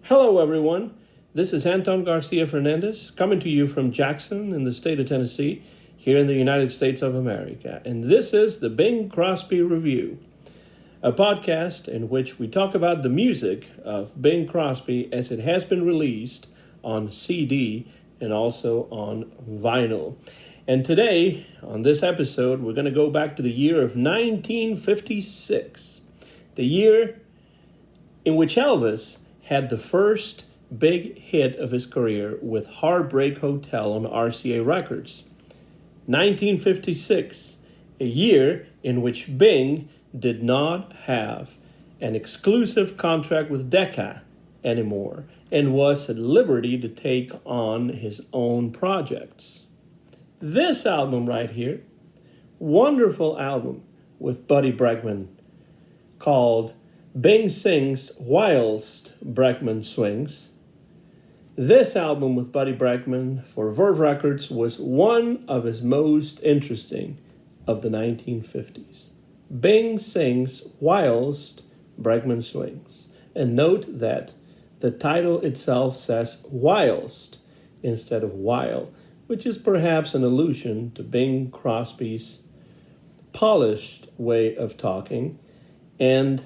Hello, everyone. This is Anton Garcia Fernandez coming to you from Jackson in the state of Tennessee, here in the United States of America. And this is the Bing Crosby Review, a podcast in which we talk about the music of Bing Crosby as it has been released on CD and also on vinyl. And today, on this episode, we're going to go back to the year of 1956, the year in which Elvis had the first big hit of his career with Heartbreak Hotel on RCA Records. 1956, a year in which Bing did not have an exclusive contract with Decca anymore and was at liberty to take on his own projects. This album right here, wonderful album with Buddy Bregman called Bing Sings Whilst Bregman Swings. This album with Buddy Bregman for Verve Records was one of his most interesting of the 1950s. Bing Sings Whilst Bregman Swings. And note that the title itself says whilst instead of while, which is perhaps an allusion to Bing Crosby's polished way of talking and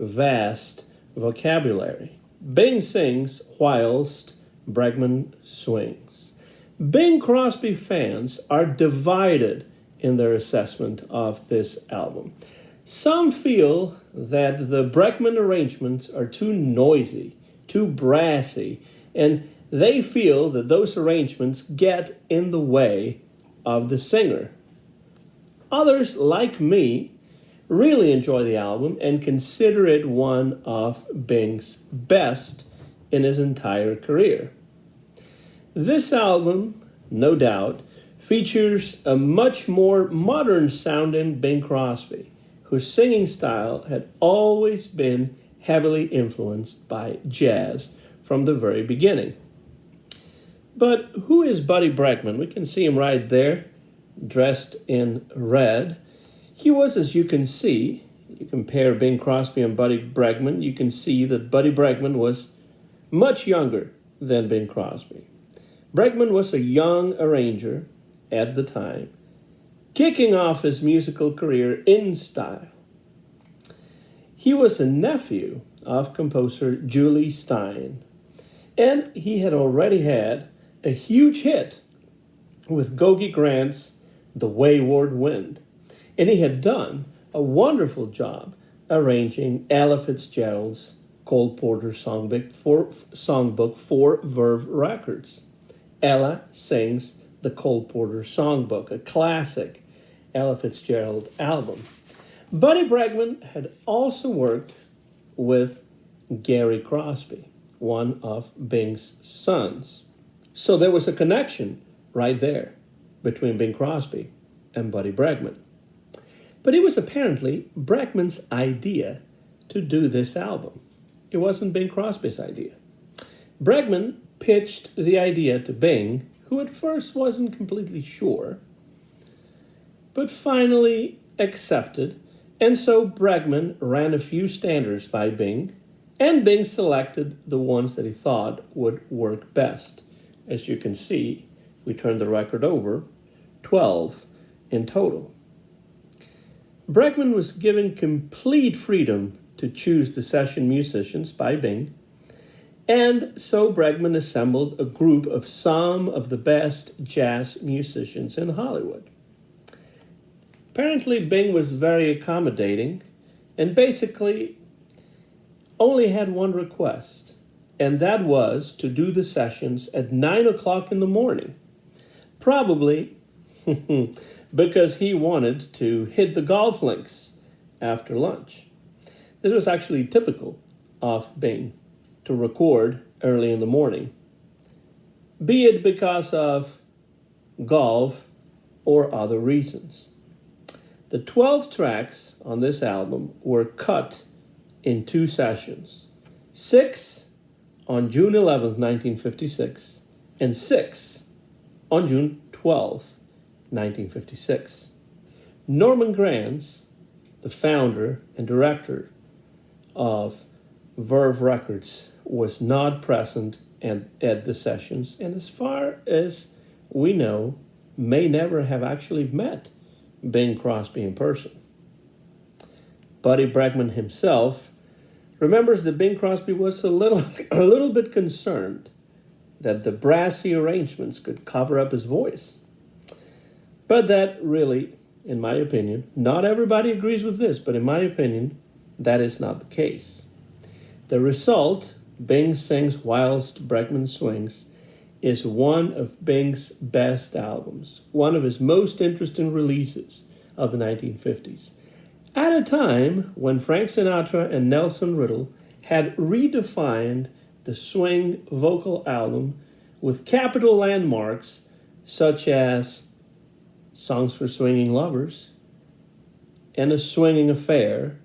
vast vocabulary. Bing sings whilst Bregman swings. Bing Crosby fans are divided in their assessment of this album. Some feel that the Bregman arrangements are too noisy, too brassy, and they feel that those arrangements get in the way of the singer. Others, like me, really enjoy the album and consider it one of Bing's best in his entire career. This album, no doubt, features a much more modern-sounding Bing Crosby, whose singing style had always been heavily influenced by jazz from the very beginning. But who is Buddy Bregman? We can see him right there, dressed in red. He was, as you can see, you compare Bing Crosby and Buddy Bregman, you can see that Buddy Bregman was much younger than Bing Crosby. Bregman was a young arranger at the time, kicking off his musical career in style. He was a nephew of composer Julie Stein, and he had already had a huge hit with Gogi Grant's The Wayward Wind. And he had done a wonderful job arranging Ella Fitzgerald's Cole Porter songbook for Verve Records. Ella Sings the Cole Porter Songbook, a classic Ella Fitzgerald album. Buddy Bregman had also worked with Gary Crosby, one of Bing's sons. So there was a connection right there between Bing Crosby and Buddy Bregman. But it was apparently Bregman's idea to do this album. It wasn't Bing Crosby's idea. Bregman pitched the idea to Bing, who at first wasn't completely sure, but finally accepted, and so Bregman ran a few standards by Bing, and Bing selected the ones that he thought would work best. As you can see, if we turn the record over, 12 in total. Bregman was given complete freedom to choose the session musicians by Bing, and so Bregman assembled a group of some of the best jazz musicians in Hollywood. Apparently, Bing was very accommodating and basically only had one request, and that was to do the sessions at 9 o'clock in the morning. Probably because he wanted to hit the golf links after lunch. This was actually typical of Bing to record early in the morning, be it because of golf or other reasons. The 12 tracks on this album were cut in 2 sessions, 6 on June 11th, 1956, and 6 on June 12th, 1956. Norman Granz, the founder and director of Verve Records, was not present at the sessions, and as far as we know, may never have actually met Bing Crosby in person. Buddy Bregman himself remembers that Bing Crosby was a little bit concerned that the brassy arrangements could cover up his voice. But that really, in my opinion, not everybody agrees with this, but in my opinion, that is not the case. The result, Bing Sings Whilst Bregman Swings, is one of Bing's best albums, one of his most interesting releases of the 1950s. At a time when Frank Sinatra and Nelson Riddle had redefined the swing vocal album with capital landmarks such as Songs for Swinging Lovers and A Swinging Affair,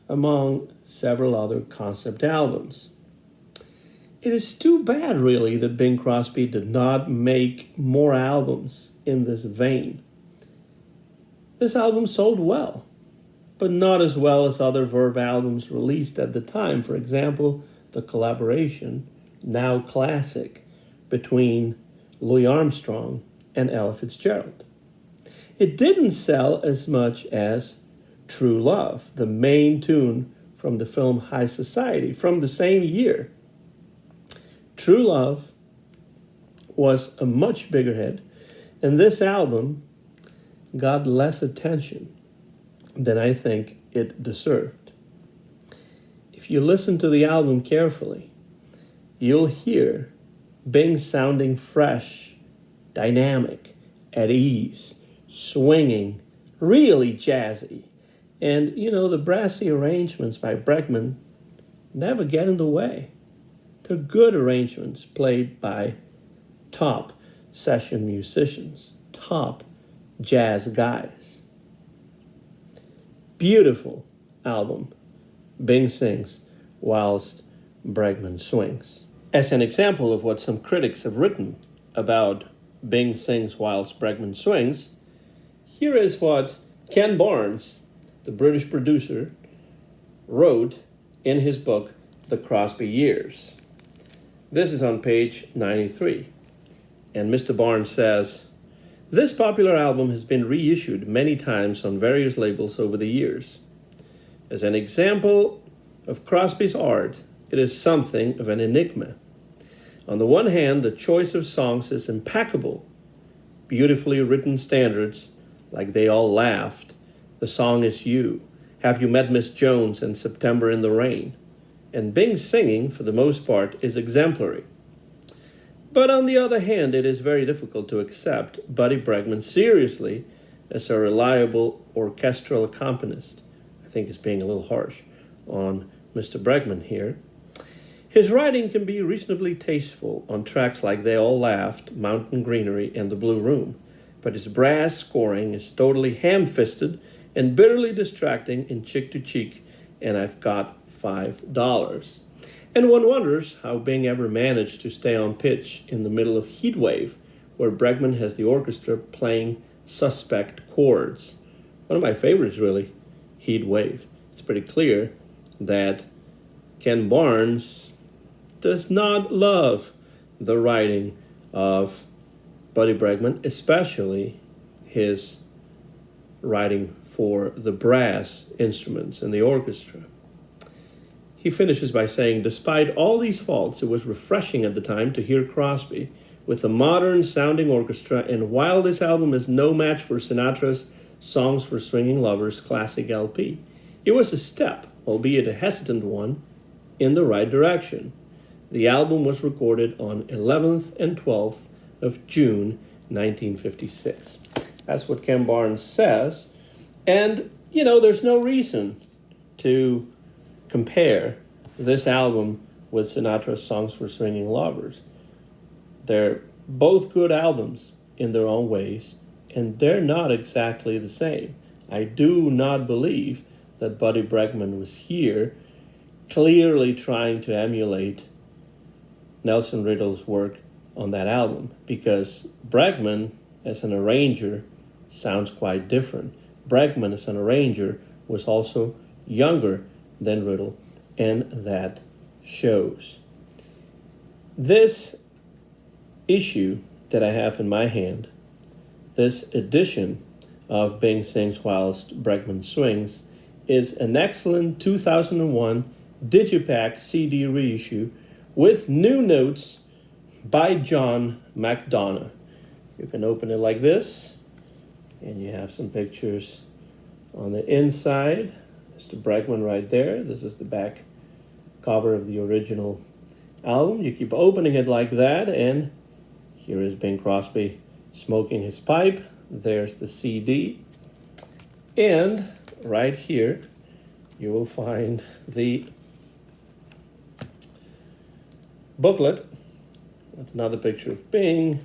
among several other concept albums. It is too bad, really, that Bing Crosby did not make more albums in this vein. This album sold well, but not as well as other Verve albums released at the time. For example, the collaboration, now classic, between Louis Armstrong and Ella Fitzgerald. It didn't sell as much as True Love, the main tune from the film High Society from the same year. True Love was a much bigger hit, and this album got less attention than I think it deserved. If you listen to the album carefully, you'll hear Bing sounding fresh, dynamic, at ease, swinging, really jazzy. And, the brassy arrangements by Bregman never get in the way. They're good arrangements played by top session musicians, top jazz guys. Beautiful album, Bing Sings Whilst Bregman Swings. As an example of what some critics have written about Bing Sings Whilst Bregman Swings, here is what Ken Barnes, the British producer, wrote in his book, The Crosby Years. This is on page 93. And Mr. Barnes says, "This popular album has been reissued many times on various labels over the years. As an example of Crosby's art, it is something of an enigma. On the one hand, the choice of songs is impeccable. Beautifully written standards, like They All Laughed, The Song Is You, Have You Met Miss Jones, and September in the Rain. And Bing's singing, for the most part, is exemplary. But on the other hand, it is very difficult to accept Buddy Bregman seriously as a reliable orchestral accompanist." I think it's being a little harsh on Mr. Bregman here. "His writing can be reasonably tasteful on tracks like They All Laughed, Mountain Greenery, and The Blue Room, but his brass scoring is totally ham-fisted and bitterly distracting in Chick to Cheek and I've Got $5. And one wonders how Bing ever managed to stay on pitch in the middle of Heat Wave, where Bregman has the orchestra playing suspect chords. One of my favorites, really, Heat Wave. It's pretty clear that Ken Barnes does not love the writing of Buddy Bregman, especially his writing for the brass instruments in the orchestra. He finishes by saying, "Despite all these faults, it was refreshing at the time to hear Crosby with a modern-sounding orchestra, and while this album is no match for Sinatra's Songs for Swinging Lovers classic LP, it was a step, albeit a hesitant one, in the right direction. The album was recorded on 11th and 12th of June 1956. That's what Ken Barnes says. And, there's no reason to compare this album with Sinatra's Songs for Swinging Lovers. They're both good albums in their own ways, and they're not exactly the same. I do not believe that Buddy Bregman was here clearly trying to emulate Nelson Riddle's work on that album, because Bregman, as an arranger, sounds quite different. Bregman, as an arranger, was also younger than Riddle, and that shows. This issue that I have in my hand, this edition of Bing Sings Whilst Bregman Swings, is an excellent 2001 Digipack CD reissue with new notes by John McDonough. You can open it like this, and you have some pictures on the inside. Mr. Bregman right there. This is the back cover of the original album. You keep opening it like that, and here is Bing Crosby smoking his pipe. There's the CD. And right here, you will find the booklet with another picture of Bing.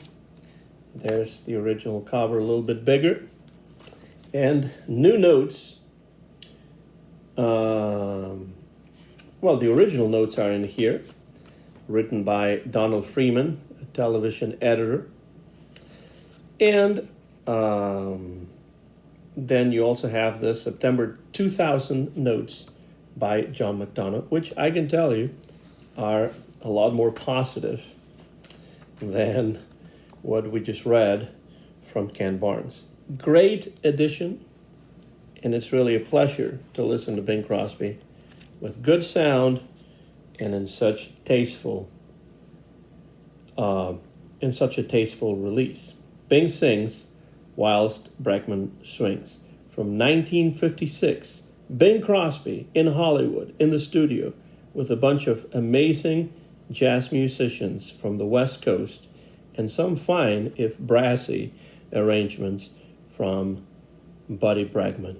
There's the original cover, a little bit bigger. And new notes. Well, the original notes are in here, written by Donald Freeman, a television editor. And then you also have the September 2000 notes by John McDonough, which I can tell you are a lot more positive than what we just read from Ken Barnes. Great edition, and it's really a pleasure to listen to Bing Crosby with good sound and in such a tasteful release. Bing Sings Whilst Bregman Swings. From 1956, Bing Crosby in Hollywood, in the studio, with a bunch of amazing jazz musicians from the West Coast and some fine, if brassy, arrangements from Buddy Bregman.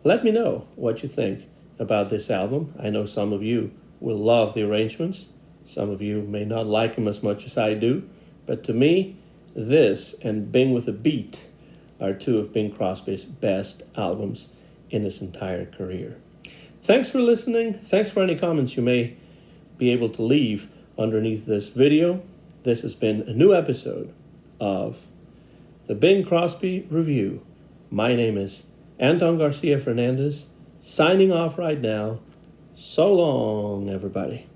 Let me know what you think about this album. I know some of you will love the arrangements. Some of you may not like them as much as I do. But to me, this and Bing with a Beat are two of Bing Crosby's best albums in his entire career. Thanks for listening. Thanks for any comments you may be able to leave underneath this video. This has been a new episode of the Bing Crosby Review. My name is Anton Garcia Fernandez, signing off right now. So long, everybody.